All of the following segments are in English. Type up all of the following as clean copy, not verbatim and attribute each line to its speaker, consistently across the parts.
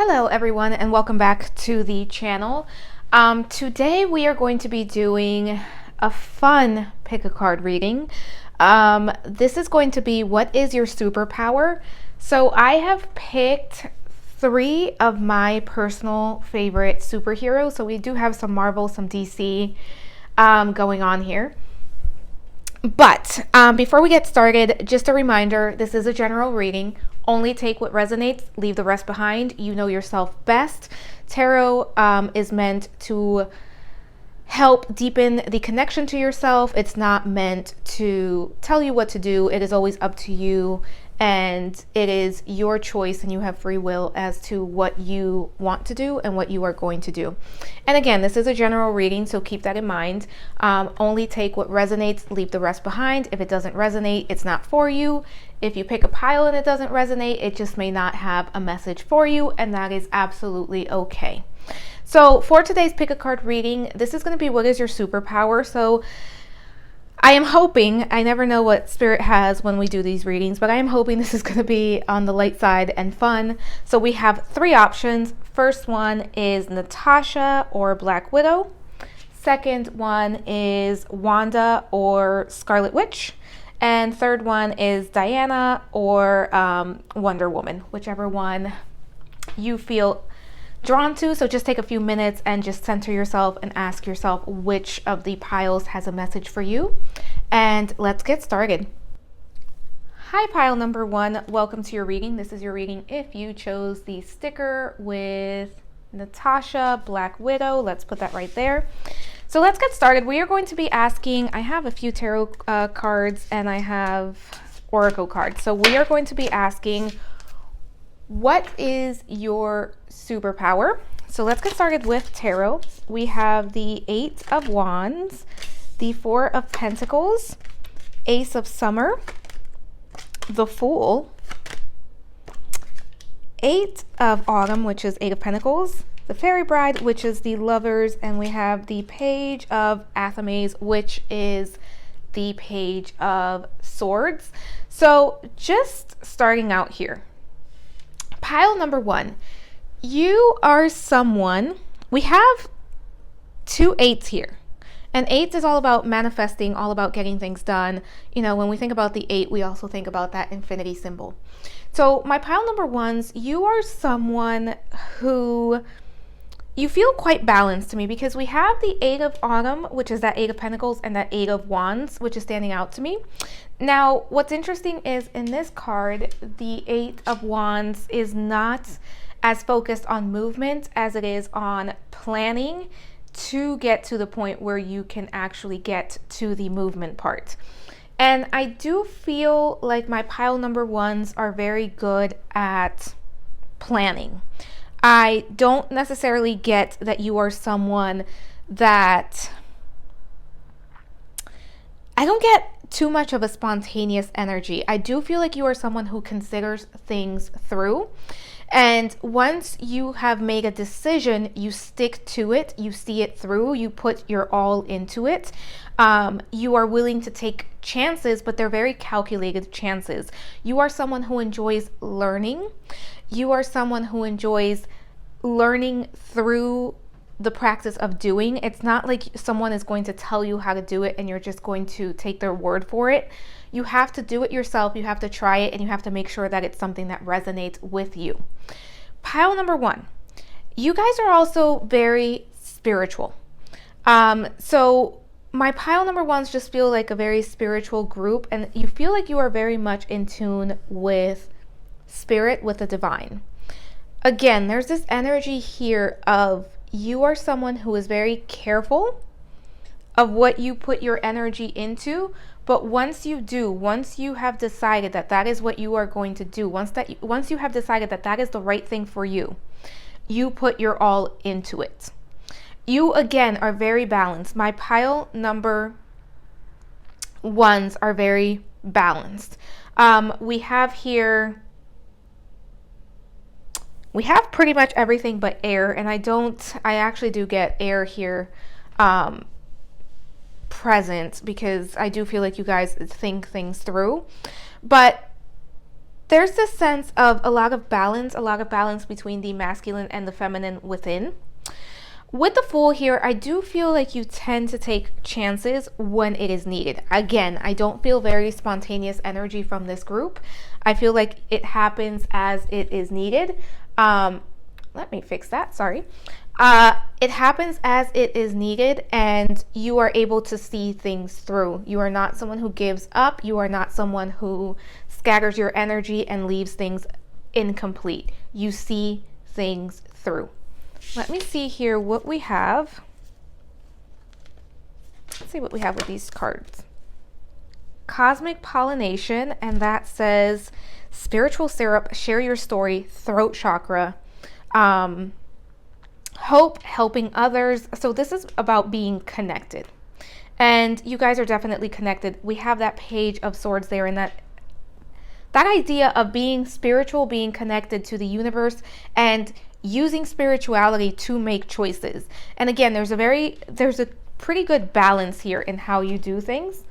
Speaker 1: Hello everyone and welcome back to the channel. Today we are going to be doing a fun pick a card reading. This is going to be what is your superpower? So I have picked 3 of my personal favorite superheroes. So we do have some Marvel, some DC going on here. But before we get started, just a reminder, this is a general reading. Only take what resonates, leave the rest behind. You know yourself best. Tarot is meant to help deepen the connection to yourself. It's not meant to tell you what to do. It is always up to you, and it is your choice, and you have free will as to what you want to do and what you are going to do. And again, this is a general reading, so keep that in mind. Only take what resonates, leave the rest behind. If it doesn't resonate, it's not for you. If you pick a pile and it doesn't resonate, it just may not have a message for you, and that is absolutely okay. So for today's pick a card reading, this is going to be what is your superpower. So I am hoping, I never know what spirit has when we do these readings, but I am hoping this is going to be on the light side and fun. So we have 3 options. First one is Natasha or Black Widow. Second one is Wanda or Scarlet Witch. And third one is Diana or Wonder Woman, whichever one you feel drawn to. So just take a few minutes and just center yourself and ask yourself which of the piles has a message for you. And let's get started. Hi, pile number 1. Welcome to your reading. This is your reading if you chose the sticker with Natasha, Black Widow. Let's put that right there. So let's get started. We are going to be asking, I have a few tarot cards and I have oracle cards. So we are going to be asking, what is your superpower? So let's get started with tarot. We have the 8 of Wands, the 4 of Pentacles, Ace of Summer, the Fool, 8 of Autumn, which is 8 of Pentacles, the Fairy Bride, which is the Lovers, and we have the Page of Athames, which is the Page of Swords. So just starting out here, pile number 1, you are someone, we have 2 8s here. And 8 is all about manifesting, all about getting things done. You know, when we think about the 8, we also think about that infinity symbol. So my pile number 1s, you are someone who you feel quite balanced to me, because we have the 8 of Autumn, which is that 8 of Pentacles, and that 8 of Wands, which is standing out to me. Now, what's interesting is in this card, the 8 of Wands is not as focused on movement as it is on planning to get to the point where you can actually get to the movement part. And I do feel like my pile number 1s are very good at planning. I don't necessarily get that you are someone that, I don't get too much of a spontaneous energy. I do feel like you are someone who considers things through. And once you have made a decision, you stick to it, you see it through, you put your all into it. You are willing to take chances, but they're very calculated chances. You are someone who enjoys learning. You are someone who enjoys learning through the practice of doing. It's not like someone is going to tell you how to do it and you're just going to take their word for it. You have to do it yourself, you have to try it, and you have to make sure that it's something that resonates with you. Pile number 1, you guys are also very spiritual. So my pile number 1s just feel like a very spiritual group, and you feel like you are very much in tune with spirit, with the divine. Again, there's this energy here of you are someone who is very careful of what you put your energy into. But once you have decided that that is what you are going to do, once you have decided that that is the right thing for you, you put your all into it. You, again, are very balanced. My pile number 1s are very balanced. We have pretty much everything but air, and I actually do get air here present, because I do feel like you guys think things through. But There's this sense of a lot of balance between the masculine and the feminine within. With the Fool here, I do feel like you tend to take chances when it is needed. Again, I don't feel very spontaneous energy from this group. I feel like it happens as it is needed. Let me fix that, sorry. It happens as it is needed, and you are able to see things through. You are not someone who gives up. You are not someone who scatters your energy and leaves things incomplete. You see things through. Let me see here what we have. Let's see what we have with these cards. Cosmic Pollination, and that says Spiritual Syrup, Share Your Story, Throat Chakra, Hope, Helping Others. So this is about being connected. And you guys are definitely connected. We have that Page of Swords there, and that idea of being spiritual, being connected to the universe, and using spirituality to make choices. And again, there's a pretty good balance here in how you do things.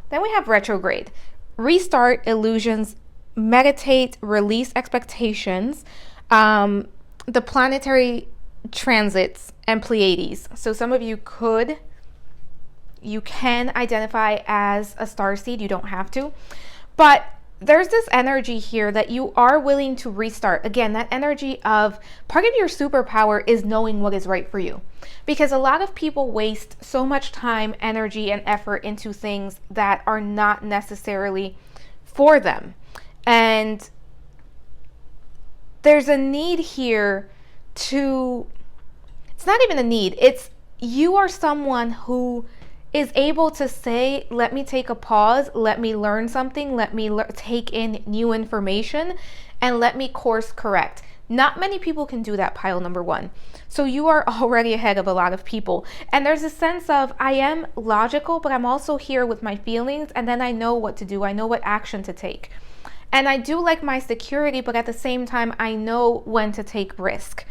Speaker 1: Then we have Retrograde. Restart illusions, meditate, release expectations, the planetary transits, and Pleiades. So some of you can identify as a starseed. You don't have to. But there's this energy here that you are willing to restart. Again, that energy of part of your superpower is knowing what is right for you. Because a lot of people waste so much time, energy, and effort into things that are not necessarily for them. And there's a need here to, it's not even a need, it's you are someone who is able to say, let me take a pause, let me learn something, let me take in new information, and let me course correct. Not many people can do that, pile number one. So you are already ahead of a lot of people. And there's a sense of, I am logical, but I'm also here with my feelings, and then I know what to do. I know what action to take. And I do like my security, but at the same time, I know when to take risk.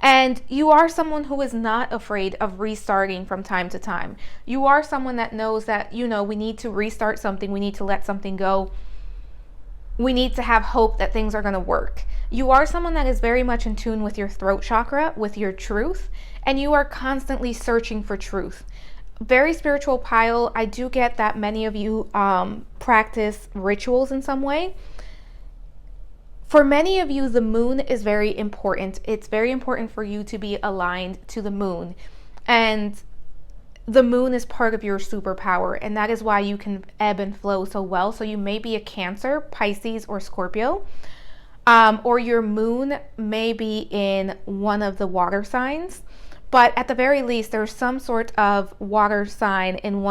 Speaker 1: And you are someone who is not afraid of restarting from time to time. You are someone that knows that, we need to restart something. We need to let something go. We need to have hope that things are going to work. You are someone that is very much in tune with your throat chakra, with your truth, and you are constantly searching for truth. Very spiritual pile. I do get that many of you practice rituals in some way. For many of you, the moon is very important. It's very important for you to be aligned to the moon. And the moon is part of your superpower. And that is why you can ebb and flow so well. So you may be a Cancer, Pisces, or Scorpio. Or your moon may be in one of the water signs. But at the very least, there's some sort of water sign in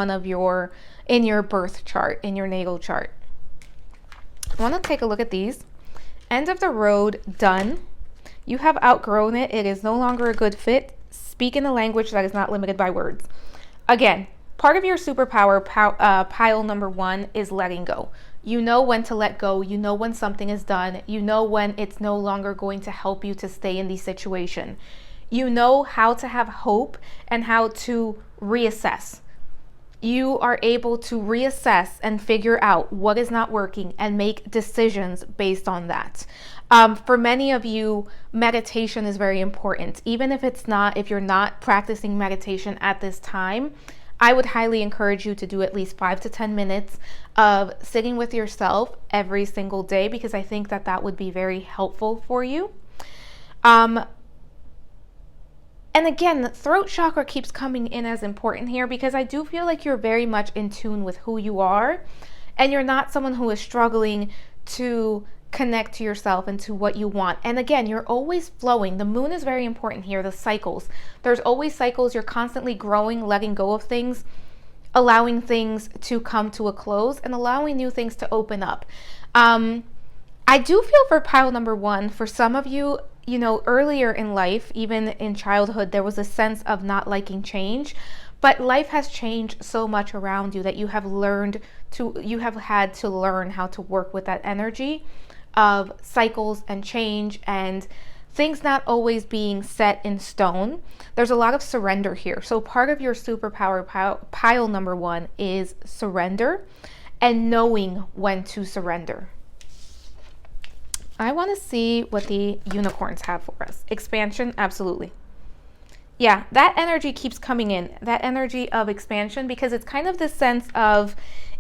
Speaker 1: in your birth chart, in your natal chart. I want to take a look at these. End of the road, done. You have outgrown it. It is no longer a good fit. Speak in a language that is not limited by words. Again, part of your superpower, pile number one, is letting go. You know when to let go. You know when something is done. You know when it's no longer going to help you to stay in the situation. You know how to have hope and how to reassess. You are able to reassess and figure out what is not working and make decisions based on that. For many of you, meditation is very important. Even if you're not practicing meditation at this time, I would highly encourage you to do at least 5 to 10 minutes of sitting with yourself every single day, because I think that would be very helpful for you. And again, the throat chakra keeps coming in as important here, because I do feel like you're very much in tune with who you are, and you're not someone who is struggling to connect to yourself and to what you want. And again, you're always flowing. The moon is very important here, the cycles. There's always cycles. You're constantly growing, letting go of things, allowing things to come to a close, and allowing new things to open up. I do feel for pile number one, for some of you, earlier in life, even in childhood, there was a sense of not liking change, but life has changed so much around you that you have had to learn how to work with that energy of cycles and change and things not always being set in stone. There's a lot of surrender here. So part of your superpower, pile number one, is surrender and knowing when to surrender. I want to see what the unicorns have for us. Expansion, absolutely. Yeah, that energy keeps coming in, that energy of expansion, because it's kind of this sense of,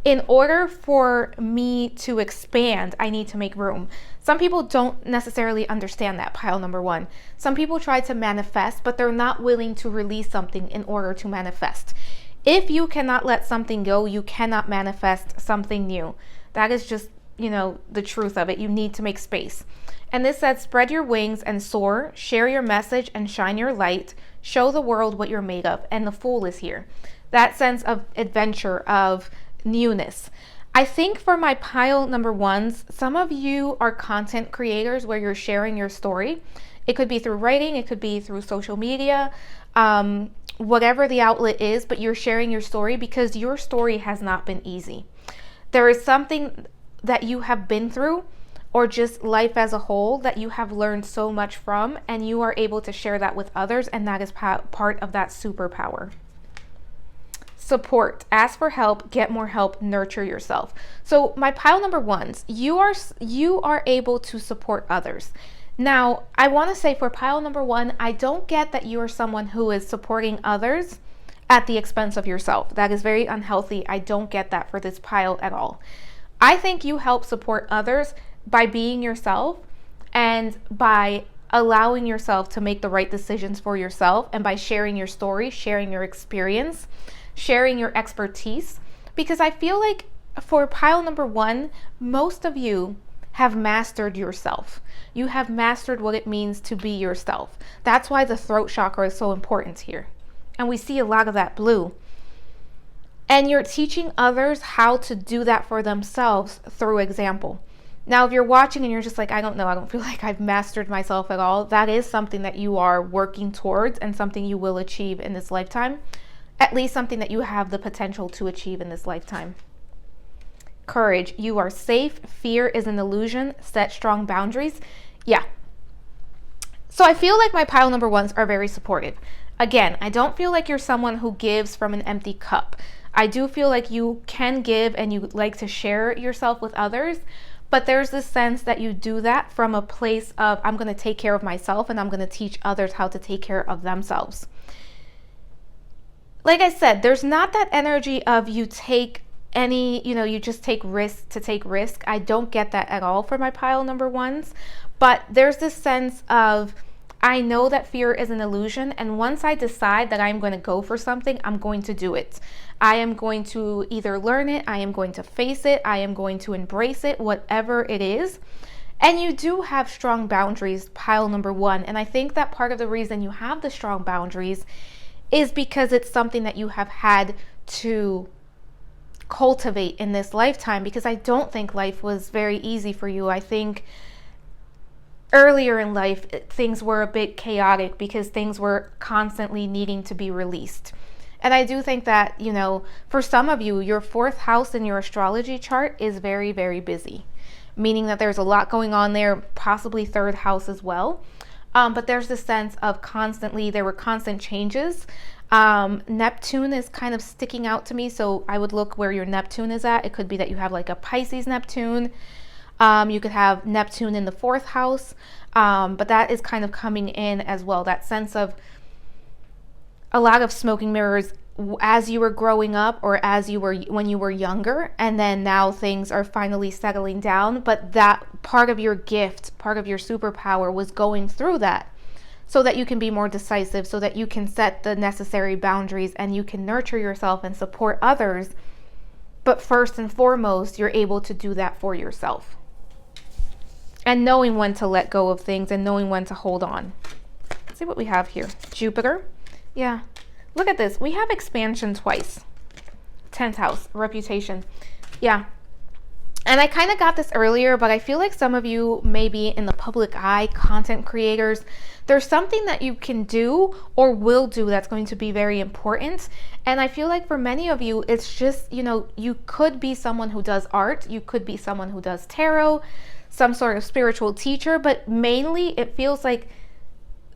Speaker 1: in order for me to expand, I need to make room. Some people don't necessarily understand that, pile number one. Some people try to manifest, but they're not willing to release something in order to manifest. If you cannot let something go, you cannot manifest something new. That is just, the truth of it. You need to make space. And this says, spread your wings and soar, share your message and shine your light, show the world what you're made of. And the Fool is here. That sense of adventure, of newness. I think for my pile number ones, some of you are content creators where you're sharing your story. It could be through writing, it could be through social media, whatever the outlet is, but you're sharing your story because your story has not been easy. There is something that you have been through, or just life as a whole, that you have learned so much from, and you are able to share that with others, and that is part of that superpower. Support, ask for help, get more help, nurture yourself. So my pile number ones, you are able to support others. Now, I want to say for pile number one, I don't get that you are someone who is supporting others at the expense of yourself. That is very unhealthy. I don't get that for this pile at all. I think you help support others by being yourself and by allowing yourself to make the right decisions for yourself, and by sharing your story, sharing your experience, sharing your expertise. Because I feel like for pile number one, most of you have mastered yourself. You have mastered what it means to be yourself. That's why the throat chakra is so important here. And we see a lot of that blue. And you're teaching others how to do that for themselves through example. Now, if you're watching and you're just like, I don't know, I don't feel like I've mastered myself at all, that is something that you are working towards and something you will achieve in this lifetime. At least something that you have the potential to achieve in this lifetime. Courage, you are safe. Fear is an illusion. Set strong boundaries. Yeah. So I feel like my pile number ones are very supportive. Again, I don't feel like you're someone who gives from an empty cup. I do feel like you can give and you like to share yourself with others, but there's this sense that you do that from a place of, I'm going to take care of myself and I'm going to teach others how to take care of themselves. Like I said, there's not that energy of you take you just take risk to take risk. I don't get that at all for my pile number ones, but there's this sense of, I know that fear is an illusion, and once I decide that I'm going to go for something, I'm going to do it. I am going to either learn it, I am going to face it, I am going to embrace it, whatever it is. And you do have strong boundaries, pile number one. And I think that part of the reason you have the strong boundaries is because it's something that you have had to cultivate in this lifetime, because I don't think life was very easy for you. I think earlier in life, things were a bit chaotic because things were constantly needing to be released. And I do think that, for some of you, your fourth house in your astrology chart is very, very busy, meaning that there's a lot going on there, possibly third house as well. But there's this sense of there were constant changes. Neptune is kind of sticking out to me. So I would look where your Neptune is at. It could be that you have like a Pisces Neptune. You could have Neptune in the fourth house, but that is kind of coming in as well. That sense of a lot of smoking mirrors as you were growing up, or when you were younger, and then now things are finally settling down. But that part of your gift, part of your superpower, was going through that so that you can be more decisive, so that you can set the necessary boundaries and you can nurture yourself and support others. But first and foremost, you're able to do that for yourself. And knowing when to let go of things and knowing when to hold on. Let's see what we have here. Jupiter. Yeah. Look at this. We have expansion twice. 10th house, reputation. Yeah. And I kind of got this earlier, but I feel like some of you may be in the public eye, content creators. There's something that you can do or will do that's going to be very important. And I feel like for many of you, it's just, you could be someone who does art. You could be someone who does tarot, some sort of spiritual teacher. But mainly it feels like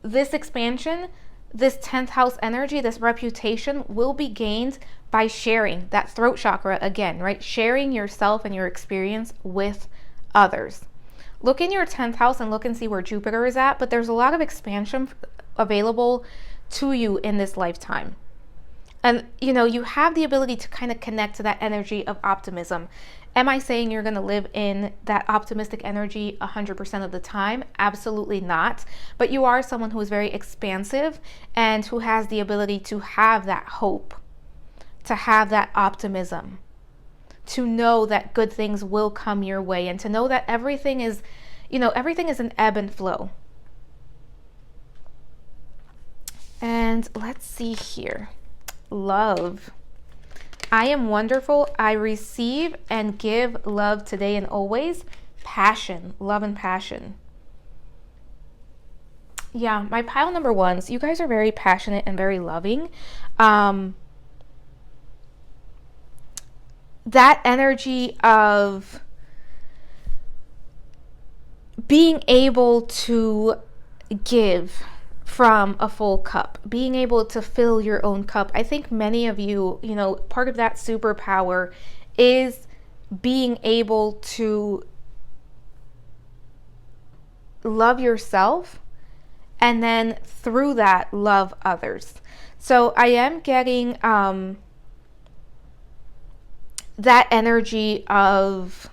Speaker 1: this expansion, this 10th house energy, this reputation will be gained by sharing that throat chakra again, right? Sharing yourself and your experience with others. Look in your 10th house and look and see where Jupiter is at, but there's a lot of expansion available to you in this lifetime. And, you know, you have the ability to kind of connect to that energy of optimism. Am I saying you're going to live in that optimistic energy 100% of the time? Absolutely not. But you are someone who is very expansive and who has the ability to have that hope, to have that optimism, to know that good things will come your way, and to know that everything is, you know, everything is an ebb and flow. And let's see here. Love. I am wonderful. I receive and give love today and always. Passion. Love and passion. Yeah, my pile number ones. You guys are very passionate and very loving. That energy of being able to give from a full cup, being able to fill your own cup. I think many of you, you know, part of that superpower is being able to love yourself and then through that love others. So I am getting that energy of,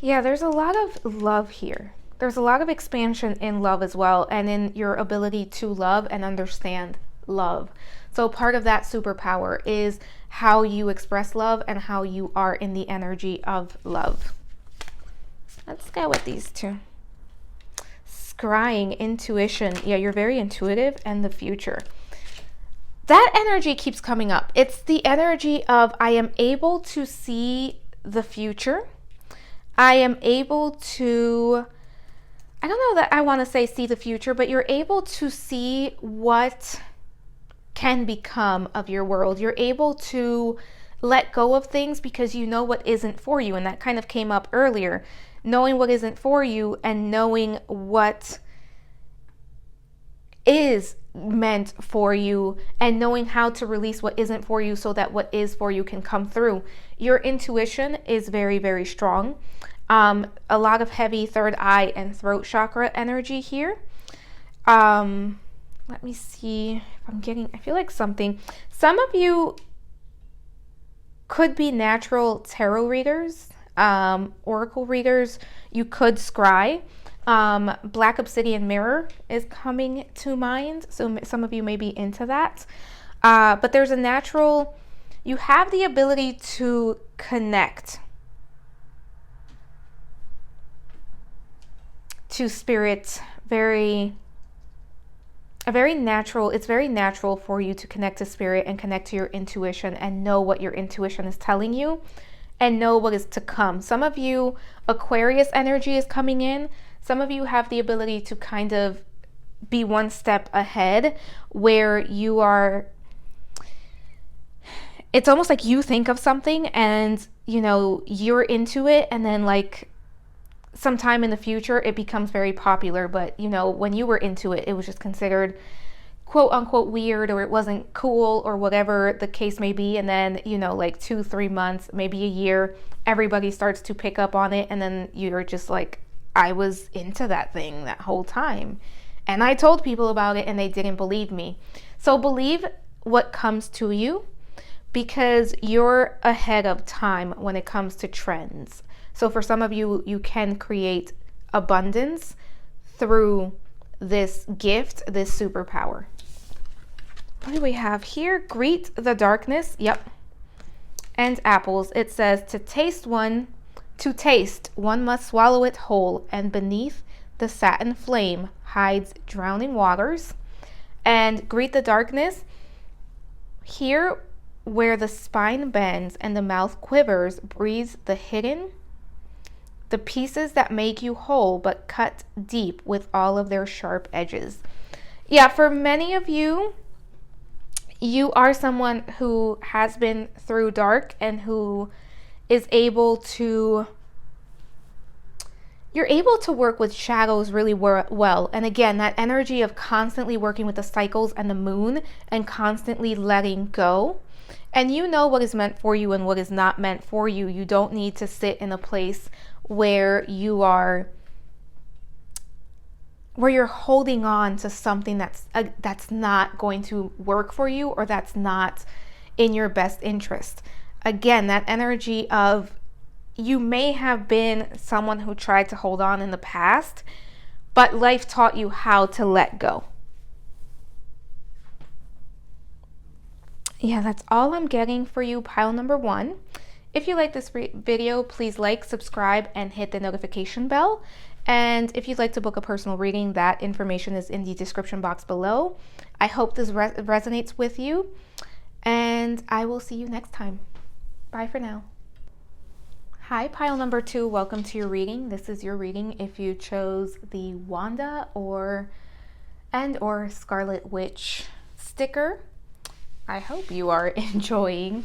Speaker 1: yeah, there's a lot of love here. There's a lot of expansion in love as well, and in your ability to love and understand love. So part of that superpower is how you express love and how you are in the energy of love. Let's go with these two. Scrying, intuition. Yeah, you're very intuitive, and the future. That energy keeps coming up. It's the energy of I am able to see the future. I am able to, I don't know that I want to say see the future, but you're able to see what can become of your world. You're able to let go of things because you know what isn't for you. And that kind of came up earlier. Knowing what isn't for you and knowing what is meant for you and knowing how to release what isn't for you so that what is for you can come through. Your intuition is very, very strong. A lot of heavy third eye and throat chakra energy here. Let me see if I'm getting, I feel like some of you could be natural tarot readers, oracle readers. You could scry. Black obsidian mirror is coming to mind. So some of you may be into that. But there's a natural, you have the ability to connect to spirit. It's very natural for you to connect to spirit and connect to your intuition and know what your intuition is telling you and know what is to come. Some of you, Aquarius energy is coming in. Some of you have the ability to kind of be one step ahead where you are, it's almost like you think of something and, you know, you're into it, and then like sometime in the future it becomes very popular, but you know, when you were into it, it was just considered quote unquote weird, or it wasn't cool, or whatever the case may be. And then, you know, like 2-3 months, maybe a year, everybody starts to pick up on it, and then you're just like, I was into that thing that whole time, and I told people about it and they didn't believe me. So believe what comes to you, because you're ahead of time when it comes to trends. So for some of you, you can create abundance through this gift, this superpower. What do we have here? Greet the darkness. Yep. And apples. It says to taste, one must swallow it whole, and beneath the satin flame hides drowning waters. And greet the darkness. Here where the spine bends and the mouth quivers, breathes the hidden, the pieces that make you whole but cut deep with all of their sharp edges. Yeah, for many of you, you are someone who has been through dark and who is able to, you're able to work with shadows really well. And again, that energy of constantly working with the cycles and the moon and constantly letting go. And you know what is meant for you and what is not meant for you. You don't need to sit in a place where you're holding on to something that's not going to work for you, or that's not in your best interest. Again, that energy of, you may have been someone who tried to hold on in the past, but life taught you how to let go. Yeah, that's all I'm getting for you, pile number 1. If you like this video, please like, subscribe, and hit the notification bell. And if you'd like to book a personal reading, that information is in the description box below. I hope this resonates with you, and I will see you next time. Bye for now. Hi, pile number 2. Welcome to your reading. This is your reading if you chose the Wanda or Scarlet Witch sticker. I hope you are enjoying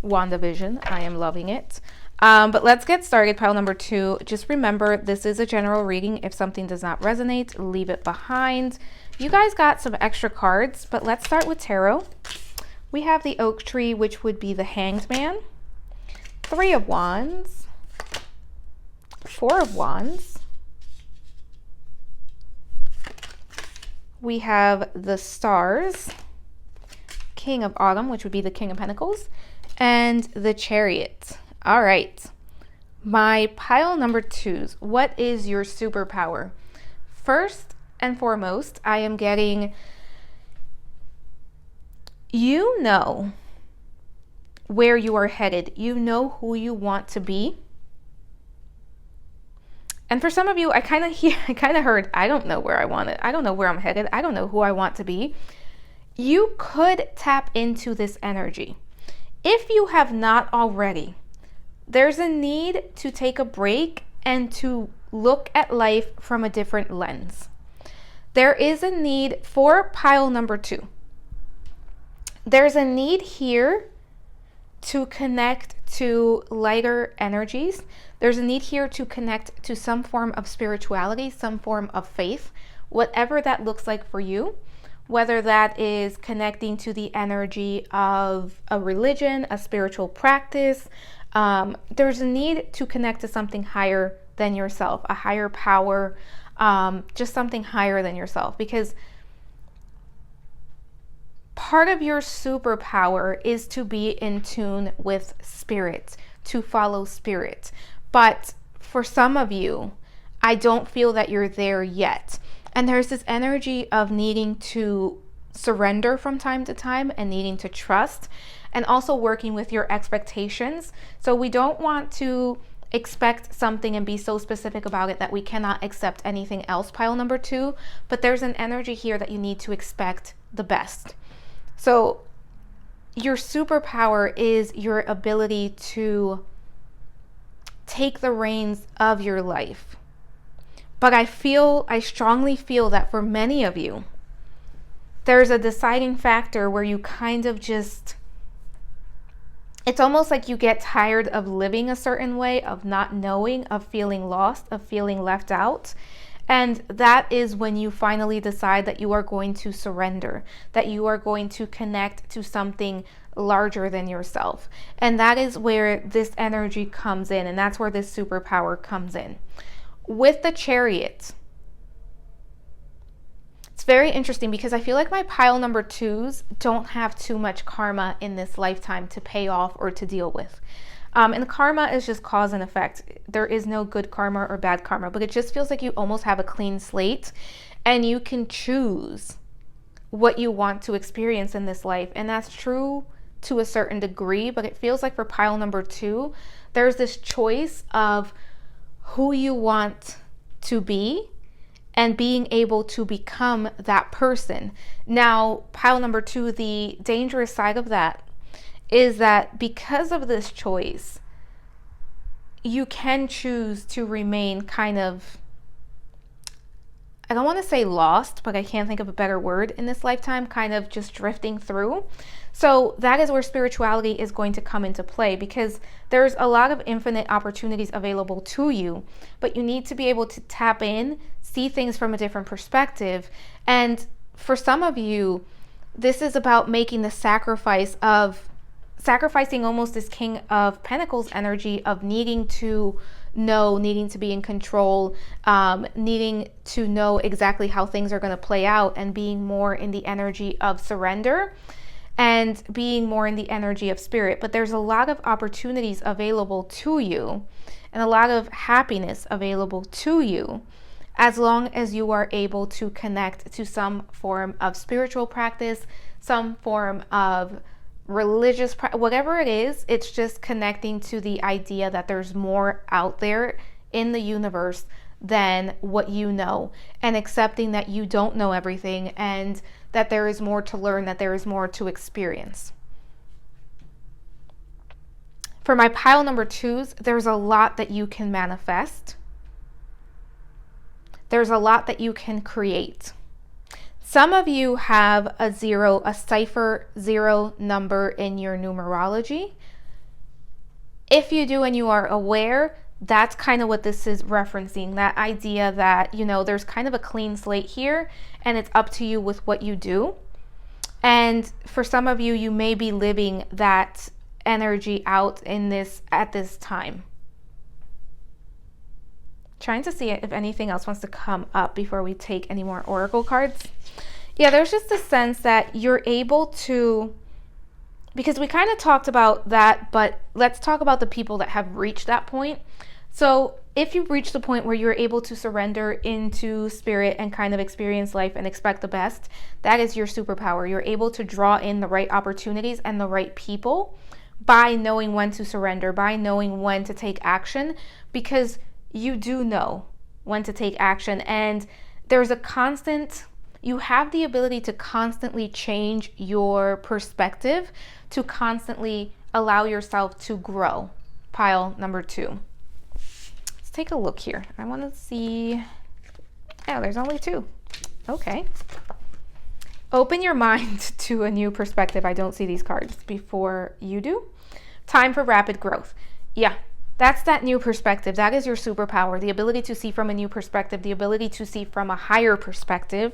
Speaker 1: WandaVision. I am loving it. But let's get started. Pile number 2. Just remember, this is a general reading. If something does not resonate, leave it behind. You guys got some extra cards, but let's start with tarot. We have the Oak Tree, which would be the Hanged Man. 3 of Wands. 4 of Wands. We have the Stars. King of Autumn, which would be the King of Pentacles. And the Chariot. All right. My pile number 2s. What is your superpower? First and foremost, I am getting, you know where you are headed. You know who you want to be. And for some of you, I kind of heard, I don't know where I want it. I don't know where I'm headed. I don't know who I want to be. You could tap into this energy. If you have not already, there's a need to take a break and to look at life from a different lens. There is a need for pile number 2. There's a need here to connect to lighter energies. There's a need here to connect to some form of spirituality, some form of faith, whatever that looks like for you, whether that is connecting to the energy of a religion, a spiritual practice. There's a need to connect to something higher than yourself, a higher power, just something higher than yourself, because part of your superpower is to be in tune with spirit, to follow spirit. But for some of you, I don't feel that you're there yet. And there's this energy of needing to surrender from time to time and needing to trust, and also working with your expectations. So we don't want to expect something and be so specific about it that we cannot accept anything else, pile number 2. But there's an energy here that you need to expect the best. So your superpower is your ability to take the reins of your life. But I strongly feel that for many of you, there's a deciding factor where you kind of just, it's almost like you get tired of living a certain way, of not knowing, of feeling lost, of feeling left out. And that is when you finally decide that you are going to surrender, that you are going to connect to something larger than yourself. And that is where this energy comes in, and that's where this superpower comes in. With the Chariot, it's very interesting because I feel like my pile number 2s don't have too much karma in this lifetime to pay off or to deal with. And karma is just cause and effect. There is no good karma or bad karma, but it just feels like you almost have a clean slate and you can choose what you want to experience in this life. And that's true to a certain degree, but it feels like for pile number 2, there's this choice of who you want to be and being able to become that person. Now, pile number 2, the dangerous side of that is that because of this choice, you can choose to remain kind of, I don't want to say lost, but I can't think of a better word in this lifetime, kind of just drifting through. So that is where spirituality is going to come into play, because there's a lot of infinite opportunities available to you, but you need to be able to tap in, see things from a different perspective. And for some of you, this is about making the sacrifice of sacrificing almost this King of Pentacles energy of needing to know, needing to be in control, needing to know exactly how things are going to play out, and being more in the energy of surrender and being more in the energy of spirit. But there's a lot of opportunities available to you and a lot of happiness available to you as long as you are able to connect to some form of spiritual practice, some form of religious, whatever it is. It's just connecting to the idea that there's more out there in the universe than what you know, and accepting that you don't know everything and that there is more to learn, that there is more to experience. For my pile number 2s, there's a lot that you can manifest. There's a lot that you can create. Some of you have a cipher 0 number in your numerology. If you do and you are aware, that's kind of what this is referencing. That idea that, there's kind of a clean slate here and it's up to you with what you do. And for some of you, you may be living that energy out at this time. Trying to see if anything else wants to come up before we take any more oracle cards. Yeah, there's just a sense that you're able to, because we kind of talked about that, but let's talk about the people that have reached that point. So if you've reached the point where you're able to surrender into spirit and kind of experience life and expect the best, that is your superpower. You're able to draw in the right opportunities and the right people by knowing when to surrender, by knowing when to take action, because you do know when to take action. And there's you have the ability to constantly change your perspective, to constantly allow yourself to grow. Pile number 2. Let's take a look here. I want to see. Oh, there's only 2. Okay. Open your mind to a new perspective. I don't see these cards before you do. Time for rapid growth. Yeah. That's that new perspective. That is your superpower, the ability to see from a new perspective, the ability to see from a higher perspective.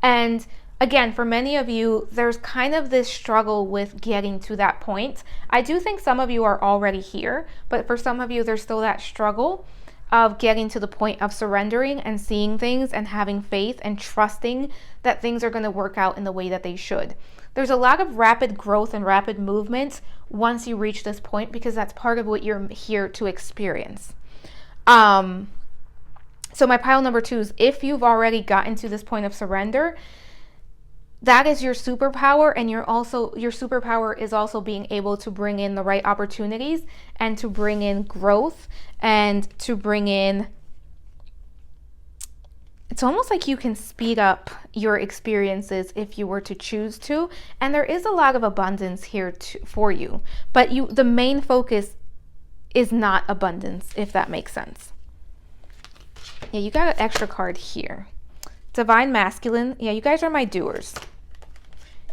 Speaker 1: And again, for many of you, there's kind of this struggle with getting to that point. I do think some of you are already here, but for some of you, there's still that struggle of getting to the point of surrendering and seeing things and having faith and trusting that things are going to work out in the way that they should. There's a lot of rapid growth and rapid movement once you reach this point, because that's part of what you're here to experience. So my pile number 2 is, if you've already gotten to this point of surrender, that is your superpower. And your superpower is also being able to bring in the right opportunities and to bring in growth and to bring in, it's almost like you can speed up your experiences if you were to choose to. And there is a lot of abundance here for you. But the main focus is not abundance, if that makes sense. Yeah, you got an extra card here. Divine Masculine. Yeah, you guys are my doers.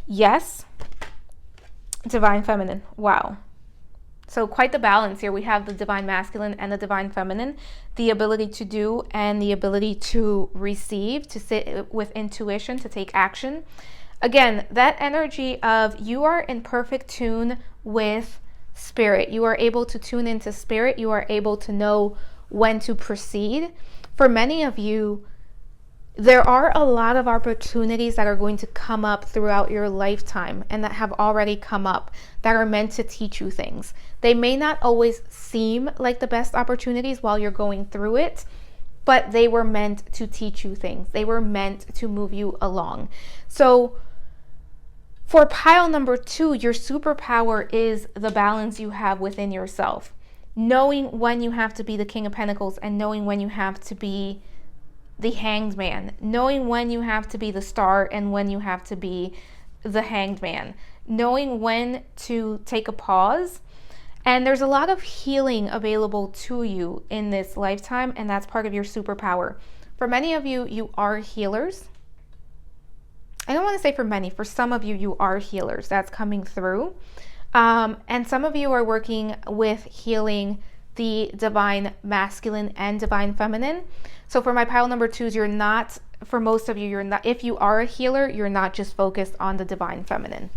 Speaker 1: Yes. Divine Feminine. Wow. So quite the balance here. We have the Divine Masculine and the Divine Feminine, the ability to do and the ability to receive, to sit with intuition, to take action. Again, that energy of you are in perfect tune with spirit. You are able to tune into spirit. You are able to know when to proceed. For many of you, there are a lot of opportunities that are going to come up throughout your lifetime and that have already come up that are meant to teach you things. They may not always seem like the best opportunities while you're going through it, but they were meant to teach you things. They were meant to move you along. So for pile number 2, your superpower is the balance you have within yourself. Knowing when you have to be the King of Pentacles and knowing when you have to be the Hanged Man, knowing when you have to be the Star and when you have to be the Hanged Man, knowing when to take a pause. And there's a lot of healing available to you in this lifetime, and that's part of your superpower. For many of you, you are healers. I don't want to say for many, for some of you, you are healers. That's coming through. And some of you are working with healing the Divine Masculine and Divine Feminine. So for my pile number 2s, you're not, for most of you, you're not, if you are a healer, you're not just focused on the Divine Feminine.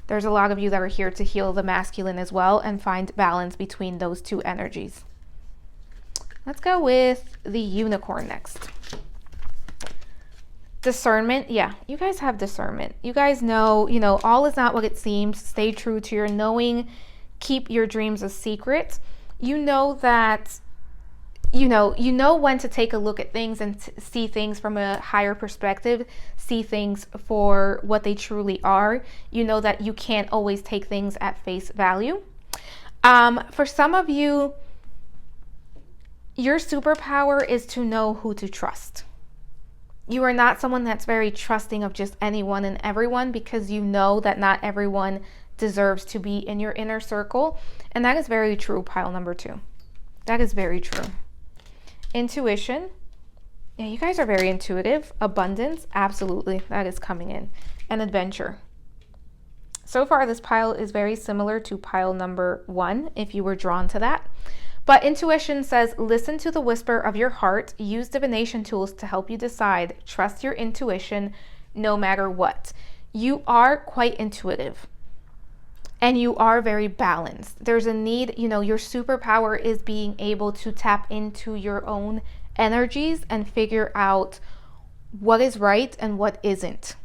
Speaker 1: There's a lot of you that are here to heal the masculine as well and find balance between those two energies. Let's go with the unicorn next. Discernment. Yeah, you guys have discernment. You guys know, all is not what it seems. Stay true to your knowing. Keep your dreams a secret. You know that, you know when to take a look at things and see things from a higher perspective, see things for what they truly are. You know that you can't always take things at face value. For some of you, your superpower is to know who to trust. You are not someone that's very trusting of just anyone and everyone, because you know that not everyone deserves to be in your inner circle. And that is very true, pile number 2. That is very true. Intuition. Yeah, you guys are very intuitive. Abundance. Absolutely. That is coming in. And adventure. So far, this pile is very similar to pile number 1, if you were drawn to that. But intuition says, listen to the whisper of your heart, use divination tools to help you decide, trust your intuition no matter what. You are quite intuitive and you are very balanced. There's a need, your superpower is being able to tap into your own energies and figure out what is right and what isn't.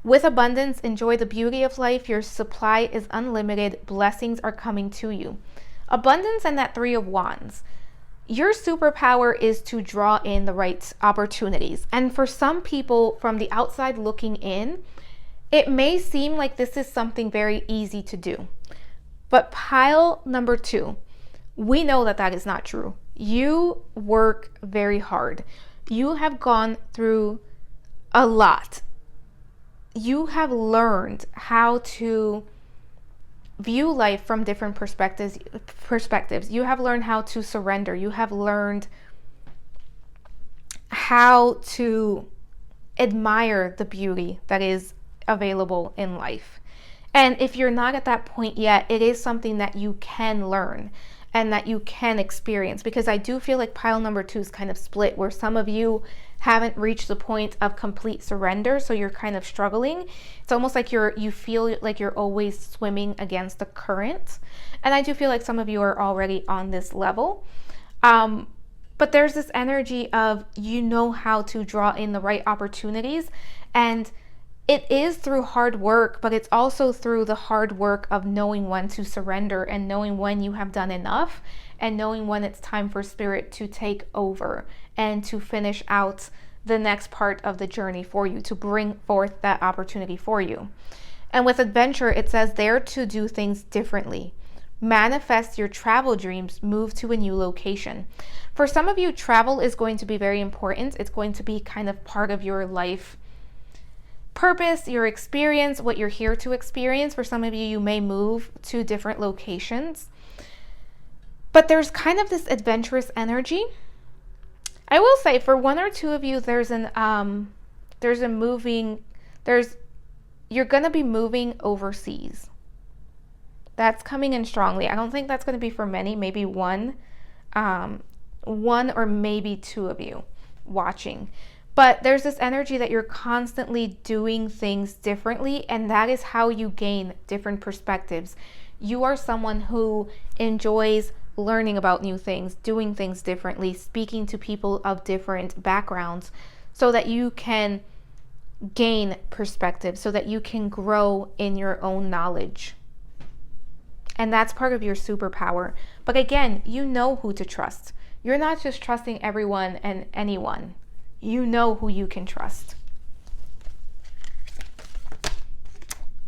Speaker 1: With abundance, enjoy the beauty of life. Your supply is unlimited. Blessings are coming to you. Abundance and that 3 of Wands. Your superpower is to draw in the right opportunities. And for some people from the outside looking in, it may seem like this is something very easy to do. But pile number 2, we know that that is not true. You work very hard. You have gone through a lot. You have learned how to view life from different perspectives. You have learned how to surrender. You have learned how to admire the beauty that is available in life. And if you're not at that point yet, it is something that you can learn and that you can experience, because I do feel like pile number 2 is kind of split, where some of you haven't reached the point of complete surrender, so you're kind of struggling. It's almost like you feel like you're always swimming against the current. And I do feel like some of you are already on this level. But there's this energy of how to draw in the right opportunities, and it is through hard work, but it's also through the hard work of knowing when to surrender and knowing when you have done enough and knowing when it's time for spirit to take over and to finish out the next part of the journey for you, to bring forth that opportunity for you. And with adventure, it says there to do things differently. Manifest your travel dreams, move to a new location. For some of you, travel is going to be very important. It's going to be kind of part of your life purpose, your experience, what you're here to experience. For some of you, you may move to different locations. But there's kind of this adventurous energy. I will say for 1 or 2 of you, you're going to be moving overseas. That's coming in strongly. I don't think that's going to be for many, maybe one or maybe 2 of you watching. But there's this energy that you're constantly doing things differently, and that is how you gain different perspectives. You are someone who enjoys learning about new things, doing things differently, speaking to people of different backgrounds so that you can gain perspective, so that you can grow in your own knowledge. And that's part of your superpower. But again, you know who to trust. You're not just trusting everyone and anyone. You know who you can trust.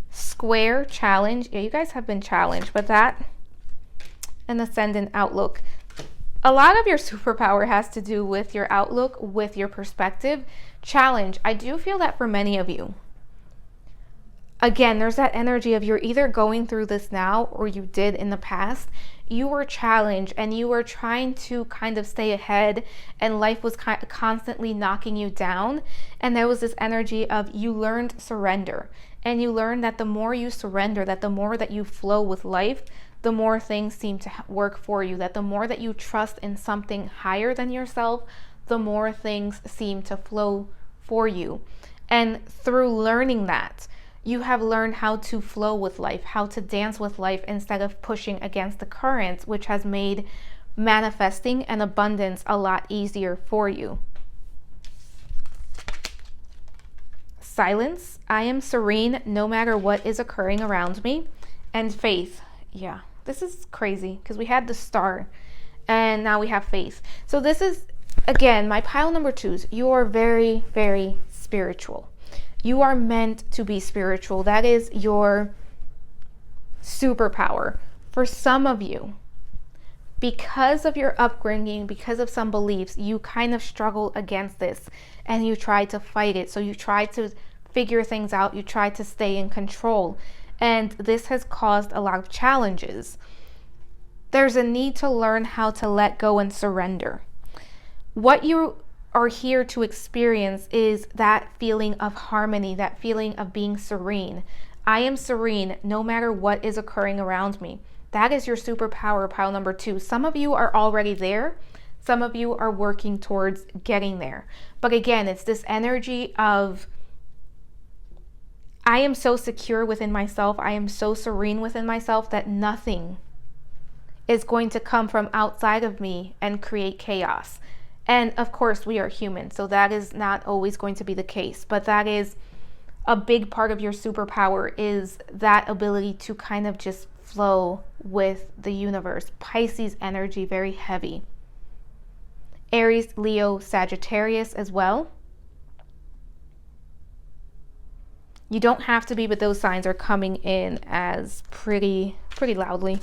Speaker 1: Square, challenge. Yeah, you guys have been challenged, but that and ascendant outlook. A lot of your superpower has to do with your outlook, with your perspective. Challenge. I do feel that for many of you. Again, there's that energy of you're either going through this now or you did in the past. You were challenged and you were trying to kind of stay ahead, and life was constantly knocking you down. And there was this energy of you learned surrender, and you learned that the more you surrender, that the more that you flow with life, the more things seem to work for you, that the more that you trust in something higher than yourself, the more things seem to flow for you. And through learning that, You have learned how to flow with life, how to dance with life instead of pushing against the currents, which has made manifesting and abundance a lot easier for you. Silence. I am serene no matter what is occurring around me. And faith. Yeah, this is crazy because we had the Star and now we have faith. So this is, again, my pile number 2s. You are very, very spiritual. You are meant to be spiritual. That is your superpower. For some of you, because of your upbringing, because of some beliefs, you kind of struggle against this and you try to fight it. So you try to figure things out. You try to stay in control. And this has caused a lot of challenges. There's a need to learn how to let go and surrender. What you are here to experience is that feeling of harmony, that feeling of being serene. I am serene no matter what is occurring around me. That is your superpower, pile number 2. Some of you are already there. Some of you are working towards getting there. But again, it's this energy of, I am so secure within myself. I am so serene within myself that nothing is going to come from outside of me and create chaos. And of course, we are human, so that is not always going to be the case. But that is a big part of your superpower, is that ability to kind of just flow with the universe. Pisces energy, very heavy. Aries, Leo, Sagittarius as well. You don't have to be, but those signs are coming in as pretty loudly.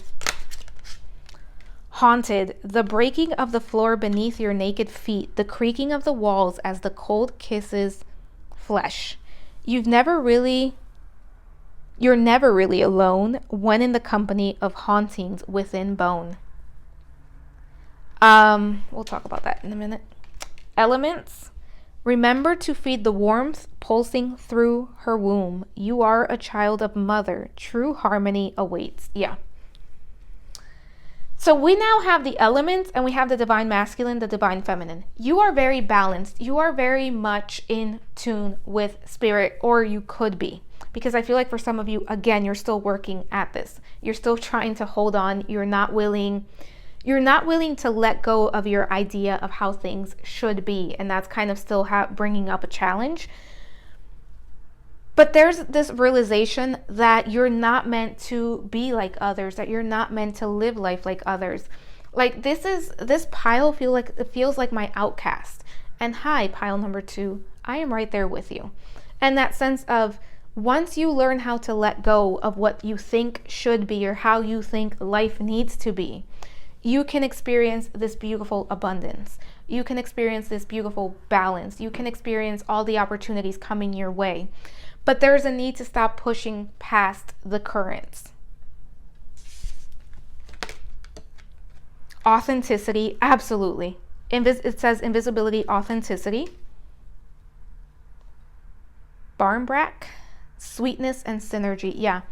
Speaker 1: Haunted, the breaking of the floor beneath your naked feet, the creaking of the walls as the cold kisses flesh. You're never really alone when in the company of hauntings within bone. We'll talk about that in a minute. Elements. Remember to feed the warmth pulsing through her womb. You are a child of mother. True harmony awaits. Yeah. So we now have the elements and we have the divine masculine, the divine feminine. You are very balanced. You are very much in tune with spirit, or you could be. Because I feel like for some of you, again, you're still working at this. You're still trying to hold on. You're not willing to let go of your idea of how things should be. And that's kind of still bringing up a challenge. But there's this realization that you're not meant to be like others, that you're not meant to live life like others. Like this pile feels like my outcast. And hi, pile number 2, I am right there with you. And that sense of, once you learn how to let go of what you think should be or how you think life needs to be, you can experience this beautiful abundance. You can experience this beautiful balance. You can experience all the opportunities coming your way. But there's a need to stop pushing past the currents. Authenticity, absolutely. It says invisibility, authenticity. Barnbrack, sweetness and synergy. Yeah.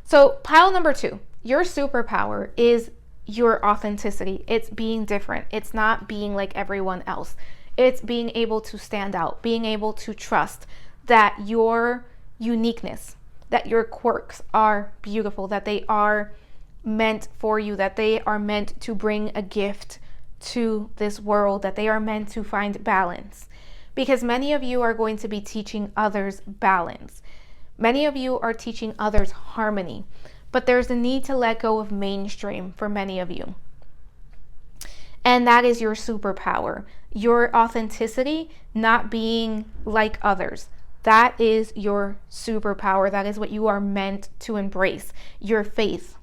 Speaker 1: So pile number 2, your superpower is your authenticity. It's being different. It's not being like everyone else. It's being able to stand out, being able to trust that your uniqueness, that your quirks are beautiful, that they are meant for you, that they are meant to bring a gift to this world, that they are meant to find balance. Because many of you are going to be teaching others balance. Many of you are teaching others harmony. But there's a need to let go of mainstream for many of you. And that is your superpower. Your authenticity, not being like others. That is your superpower. That is what you are meant to embrace. Your faith.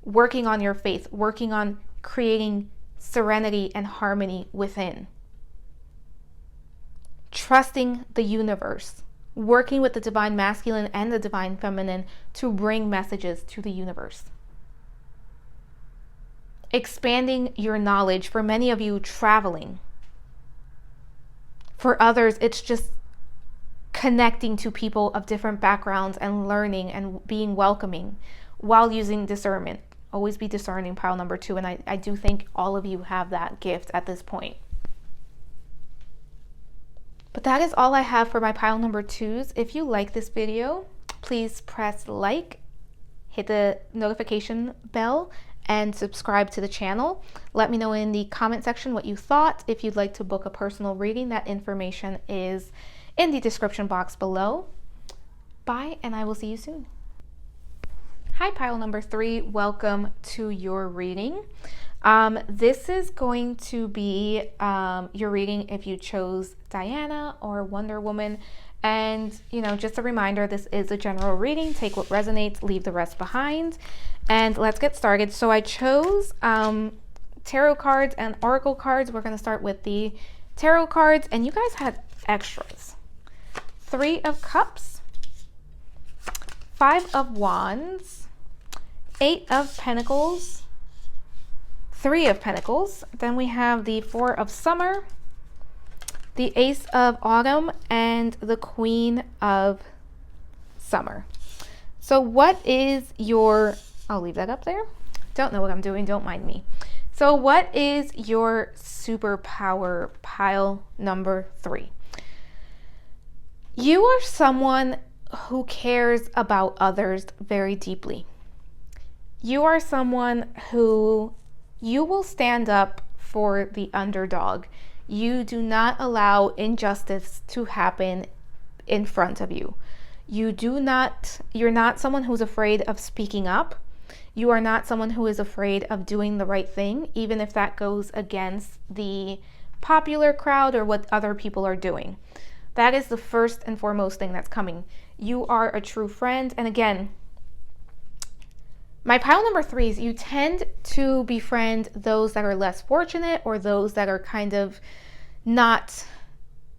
Speaker 1: Working on your faith. Working on creating serenity and harmony within. Trusting the universe. Working with the divine masculine and the divine feminine to bring messages to the universe. Expanding your knowledge. For many of you, traveling. For others, it's just connecting to people of different backgrounds and learning and being welcoming while using discernment. Always be discerning, pile number 2. And I do think all of you have that gift at this point. But that is all I have for my pile number 2s. If you like this video, please press like, hit the notification bell, and subscribe to the channel. Let me know in the comment section what you thought. If you'd like to book a personal reading, that information is in the description box below. Bye, and I will see you soon. Hi, pile number 3. Welcome to your reading. This is going to be your reading if you chose Diana or Wonder Woman. And, just a reminder, this is a general reading. Take what resonates, leave the rest behind. And let's get started. So I chose tarot cards and oracle cards. We're going to start with the tarot cards. And you guys had extras. 3 of Cups, 5 of Wands, 8 of Pentacles, 3 of Pentacles. Then we have the 4 of Summer, the Ace of Autumn, and the Queen of Summer. So what is your, I'll leave that up there. Don't know what I'm doing, don't mind me. So what is your superpower, pile number 3? You are someone who cares about others very deeply. You are someone who you will stand up for the underdog. You do not allow injustice to happen in front of you. You're not someone who's afraid of speaking up. You are not someone who is afraid of doing the right thing, even if that goes against the popular crowd or what other people are doing. That is the first and foremost thing that's coming. You are a true friend. And again, my pile number 3s, you tend to befriend those that are less fortunate or those that are kind of not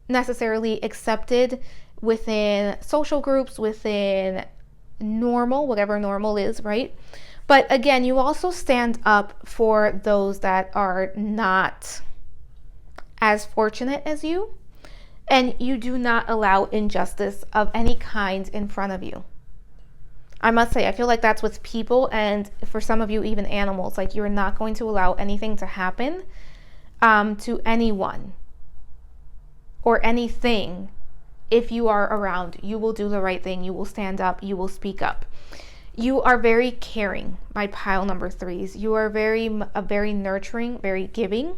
Speaker 1: necessarily accepted within social groups, within normal, whatever normal is, right? But again, you also stand up for those that are not as fortunate as you, and you do not allow injustice of any kind in front of you. I must say, I feel like that's with people, and for some of you, even animals. Like, you're not going to allow anything to happen to anyone or anything. If you are around, you will do the right thing. You will stand up. You will speak up. You are very caring, my pile number 3s. You are very nurturing, very giving.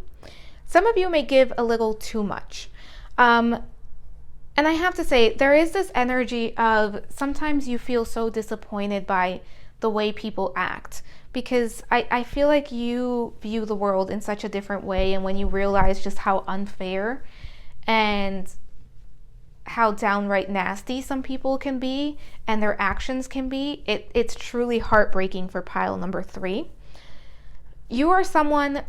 Speaker 1: Some of you may give a little too much. And I have to say, there is this energy of sometimes you feel so disappointed by the way people act, because I feel like you view the world in such a different way. And when you realize just how unfair and how downright nasty some people can be and their actions can be, it's truly heartbreaking for pile number 3. You are someone,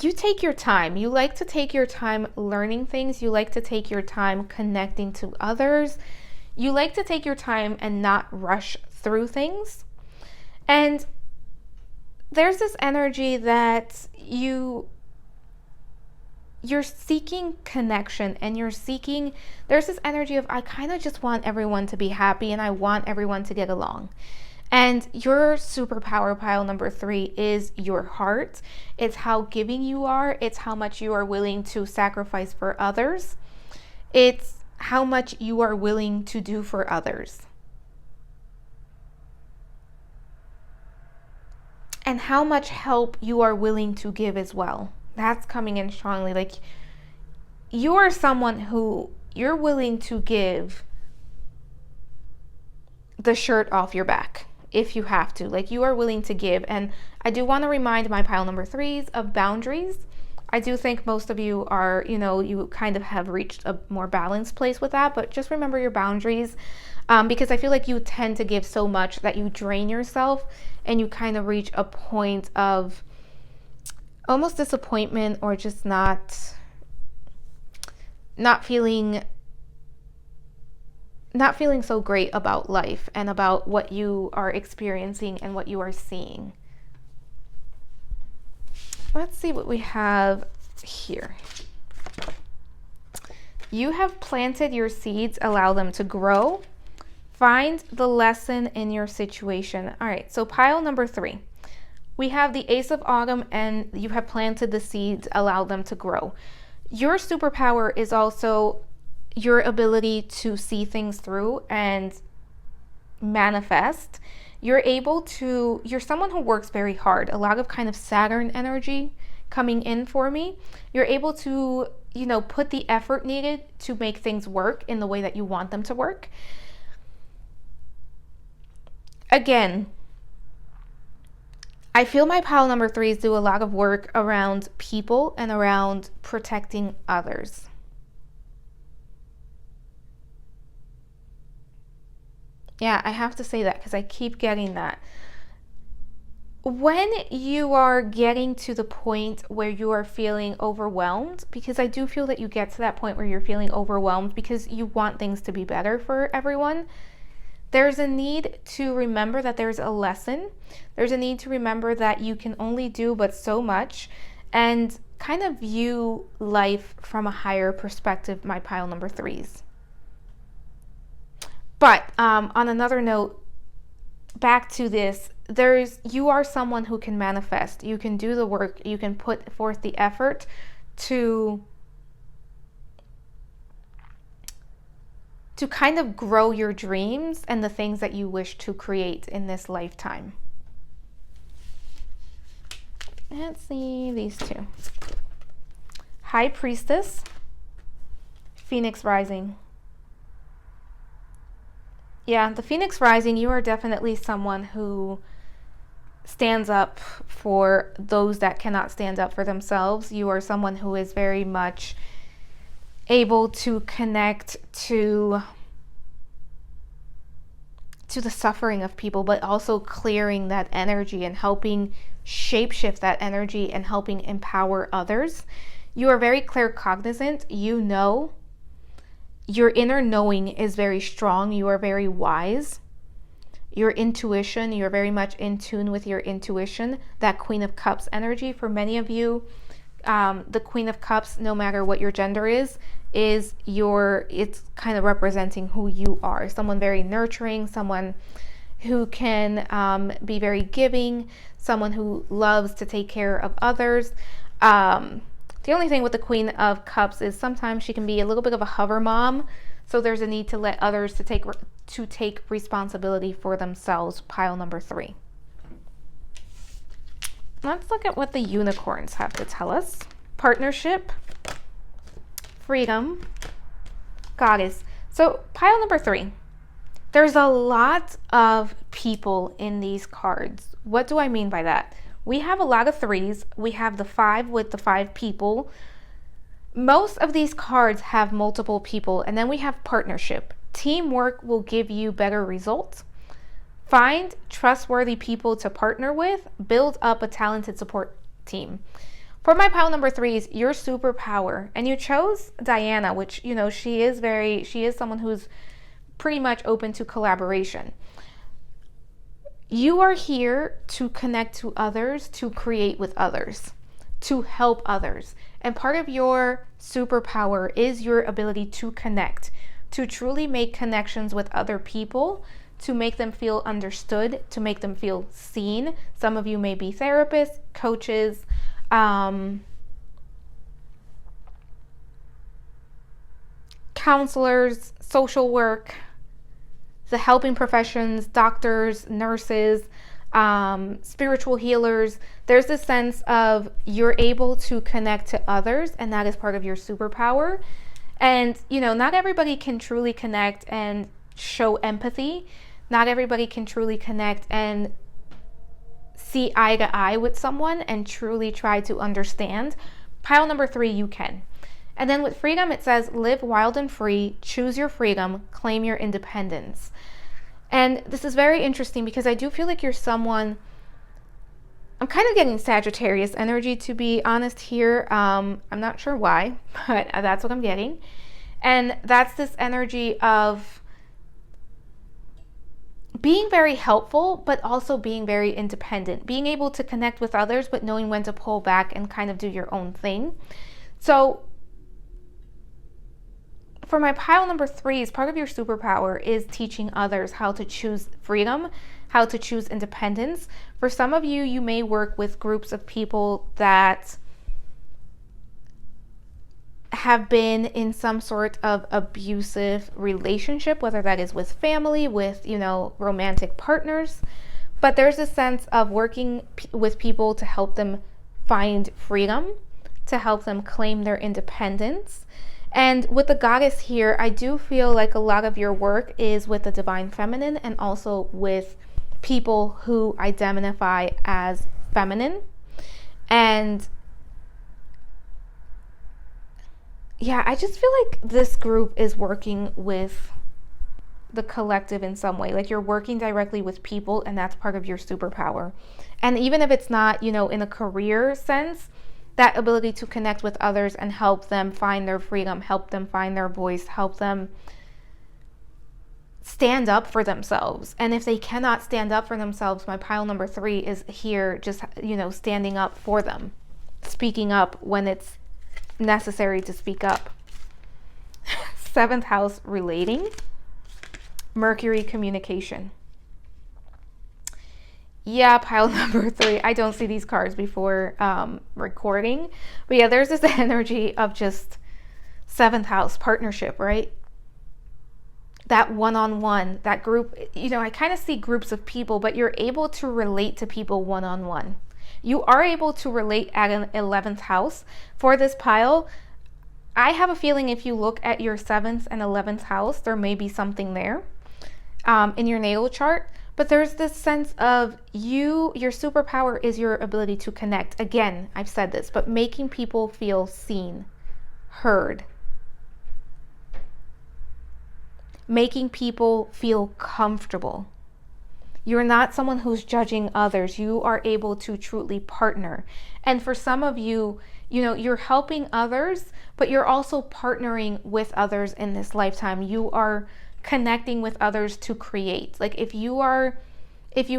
Speaker 1: you take your time. You like to take your time learning things. You like to take your time connecting to others. You like to take your time and not rush through things. And there's this energy that you're seeking connection, and there's this energy of, I kind of just want everyone to be happy and I want everyone to get along. And your superpower, pile number 3, is your heart. It's how giving you are. It's how much you are willing to sacrifice for others. It's how much you are willing to do for others. And how much help you are willing to give as well. That's coming in strongly. Like, you are someone who you're willing to give the shirt off your back if you have to. Like, you are willing to give. And I do want to remind my pile number 3s of boundaries. I do think most of you are, you kind of have reached a more balanced place with that, but just remember your boundaries, because I feel like you tend to give so much that you drain yourself and you kind of reach a point of almost disappointment, or just not feeling so great about life and about what you are experiencing and what you are seeing. Let's see what we have here. You have planted your seeds, allow them to grow. Find the lesson in your situation. All right, so pile number 3. We have the Ace of Autumn, and you have planted the seeds, allow them to grow. Your superpower is also your ability to see things through and manifest. You're someone who works very hard. A lot of kind of Saturn energy coming in for me. You're able to, put the effort needed to make things work in the way that you want them to work. Again, I feel my pile number 3s do a lot of work around people and around protecting others. Yeah, I have to say that because I keep getting that. When you are getting to the point where you are feeling overwhelmed, because I do feel that you get to that point where you're feeling overwhelmed because you want things to be better for everyone, there's a need to remember that there's a lesson. There's a need to remember that you can only do but so much, and kind of view life from a higher perspective, my pile number 3s. But on another note, back to this, you are someone who can manifest. You can do the work. You can put forth the effort to kind of grow your dreams and the things that you wish to create in this lifetime. Let's see these two. High Priestess, Phoenix Rising. Yeah, the Phoenix Rising, you are definitely someone who stands up for those that cannot stand up for themselves. You are someone who is very much able to connect to the suffering of people, but also clearing that energy and helping shapeshift that energy and helping empower others. You are very claircognizant. You know, your inner knowing is very strong. You are very wise. Your intuition, you're very much in tune with your intuition. That Queen of Cups energy, for many of you, the Queen of Cups, no matter what your gender is it's kind of representing who you are. Someone very nurturing, someone who can be very giving, someone who loves to take care of others. The only thing with the Queen of Cups is sometimes she can be a little bit of a hover mom, so there's a need to let others to take responsibility for themselves, pile number 3. Let's look at what the unicorns have to tell us. Partnership, freedom, goddess. So pile number 3. There's a lot of people in these cards. What do I mean by that? We have a lot of 3s. We have the 5 with the 5 people. Most of these cards have multiple people. And then we have partnership. Teamwork will give you better results. Find trustworthy people to partner with. Build up a talented support team. For my pile number 3s, your superpower. And you chose Diana, which, she is someone who's pretty much open to collaboration. You are here to connect to others, to create with others, to help others. And part of your superpower is your ability to connect, to truly make connections with other people, to make them feel understood, to make them feel seen. Some of you may be therapists, coaches, counselors, social work, the helping professions, doctors, nurses, spiritual healers. There's this sense of you're able to connect to others, and that is part of your superpower. And, not everybody can truly connect and show empathy. Not everybody can truly connect and see eye to eye with someone and truly try to understand. Pile number 3, you can. And then with freedom, it says, live wild and free, choose your freedom, claim your independence. And this is very interesting because I do feel like you're someone, I'm kind of getting Sagittarius energy, to be honest here. I'm not sure why, but that's what I'm getting. And that's this energy of being very helpful, but also being very independent, being able to connect with others, but knowing when to pull back and kind of do your own thing. So for my pile number 3s, part of your superpower is teaching others how to choose freedom, how to choose independence. For some of you, you may work with groups of people that have been in some sort of abusive relationship, whether that is with family, with, romantic partners. But there's a sense of working with people to help them find freedom, to help them claim their independence. And with the goddess here, I do feel like a lot of your work is with the divine feminine and also with people who identify as feminine. And yeah, I just feel like this group is working with the collective in some way. Like you're working directly with people, and that's part of your superpower. And even if it's not, in a career sense, that ability to connect with others and help them find their freedom, help them find their voice, help them stand up for themselves. And if they cannot stand up for themselves, my pile number 3 is here just, standing up for them, speaking up when it's necessary to speak up. 7th house, relating. Mercury, communication. Yeah, pile number 3. I don't see these cards before recording. But yeah, there's this energy of just 7th house, partnership, right? That one-on-one, that group, I kind of see groups of people, but you're able to relate to people one-on-one. You are able to relate at an 11th house. For this pile, I have a feeling if you look at your 7th and 11th house, there may be something there in your natal chart. But there's this sense of your superpower is your ability to connect. Again, I've said this, but making people feel seen, heard. Making people feel comfortable. You're not someone who's judging others. You are able to truly partner. And for some of you, you're helping others, but you're also partnering with others in this lifetime. You are connecting with others to create. Like if you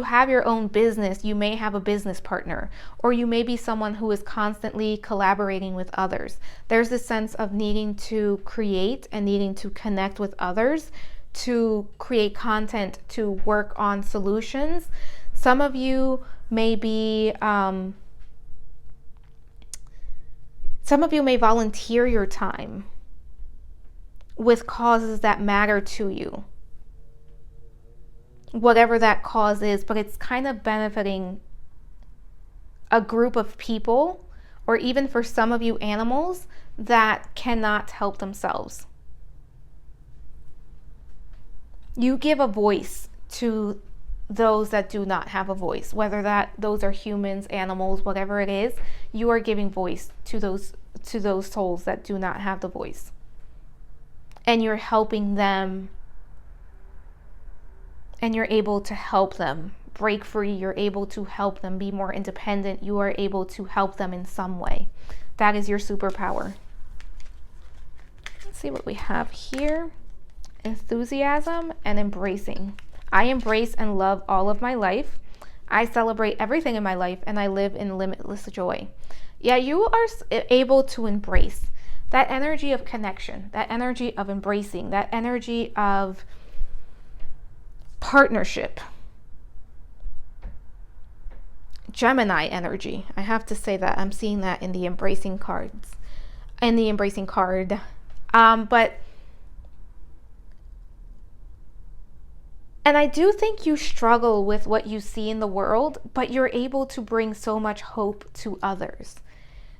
Speaker 1: have your own business, you may have a business partner, or you may be someone who is constantly collaborating with others. There's this sense of needing to create and needing to connect with others to create content, to work on solutions. Some of you may be, some of you may volunteer your time with causes that matter to you, whatever that cause is, but it's kind of benefiting a group of people, or even for some of you, animals that cannot help themselves. You give a voice to those that do not have a voice, whether those are humans, animals, whatever it is. You are giving voice to those souls that do not have the voice. And you're helping them, and you're able to help them break free. You're able to help them be more independent. You are able to help them in some way. That is your superpower. Let's see what we have here. Enthusiasm and embracing. I embrace and love all of my life. I celebrate everything in my life, and I live in limitless joy. Yeah, you are able to embrace that energy of connection, that energy of embracing, that energy of partnership. Gemini energy. I have to say that I'm seeing that in the embracing cards, in the embracing card. And I do think you struggle with what you see in the world, but you're able to bring so much hope to others.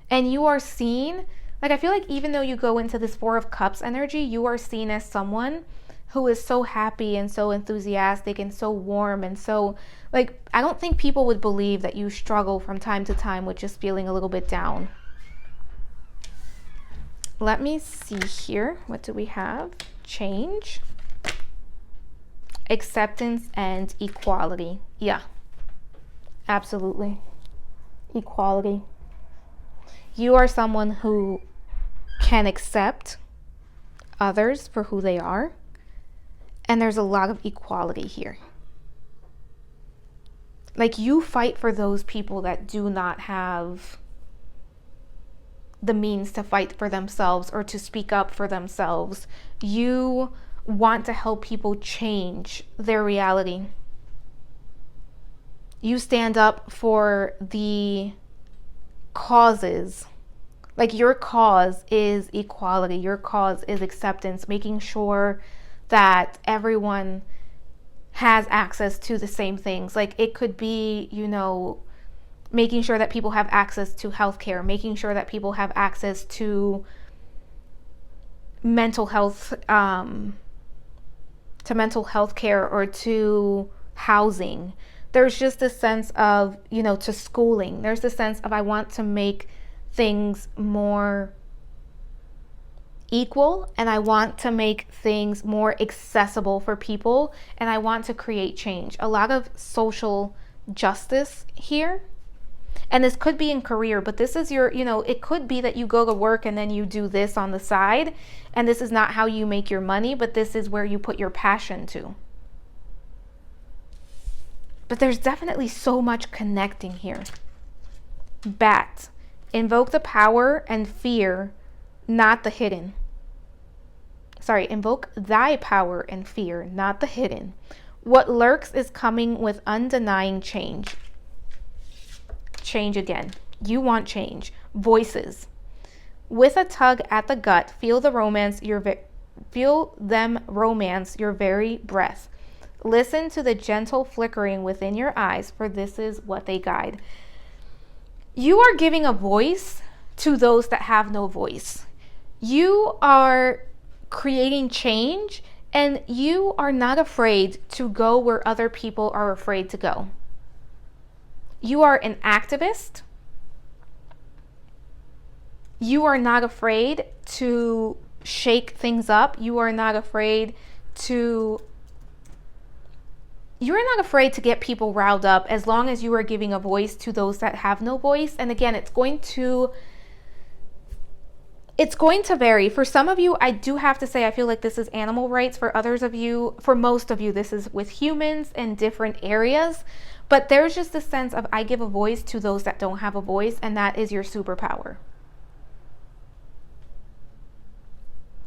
Speaker 1: And you are seen, like I feel like even though you go into this 4 of Cups energy, you are seen as someone who is so happy and so enthusiastic and so warm and so, like, I don't think people would believe that you struggle from time to time with just feeling a little bit down. Let me see here. What do we have? Change. Acceptance and equality. Yeah, absolutely. Equality. You are someone who can accept others for who they are. And there's a lot of equality here. Like you fight for those people that do not have the means to fight for themselves or to speak up for themselves. You want to help people change their reality. You stand up for the causes. Like, your cause is equality, your cause is acceptance, making sure that everyone has access to the same things. Like, it could be, you know, making sure that people have access to healthcare, making sure that people have access to mental health, mental health care, or to housing. There's just a sense of, you know, to schooling. There's a sense of, I want to make things more equal, and I want to make things more accessible for people, and I want to create change. A lot of social justice here. And this could be in career, but this is your, you know, it could be that you go to work and then you do this on the side, and this is not how you make your money, but this is where you put your passion to. But there's definitely so much connecting here. Bat. Invoke the power and fear, not the hidden. Sorry, invoke thy power and fear, not the hidden. What lurks is coming with undenying change. Change again. You want change. Voices. With a tug at the gut, feel them romance your very breath. Listen to the gentle flickering within your eyes, for this is what they guide. You are giving a voice to those that have no voice. You are creating change, and you are not afraid to go where other people are afraid to go. You are an activist. You are not afraid to shake things up. You are not afraid to get people riled up, as long as you are giving a voice to those that have no voice. And again, it's going to vary. For some of you, I do have to say, I feel like this is animal rights. For others of you, for most of you, this is with humans in different areas. But there's just a sense of, I give a voice to those that don't have a voice, and that is your superpower.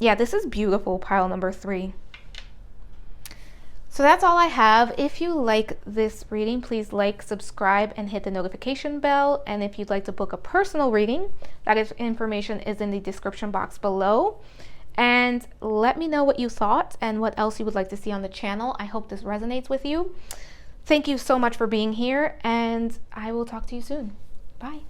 Speaker 1: Yeah, this is beautiful, pile number 3. So that's all I have. If you like this reading, please like, subscribe, and hit the notification bell. And if you'd like to book a personal reading, information is in the description box below. And let me know what you thought and what else you would like to see on the channel. I hope this resonates with you. Thank you so much for being here, and I will talk to you soon. Bye.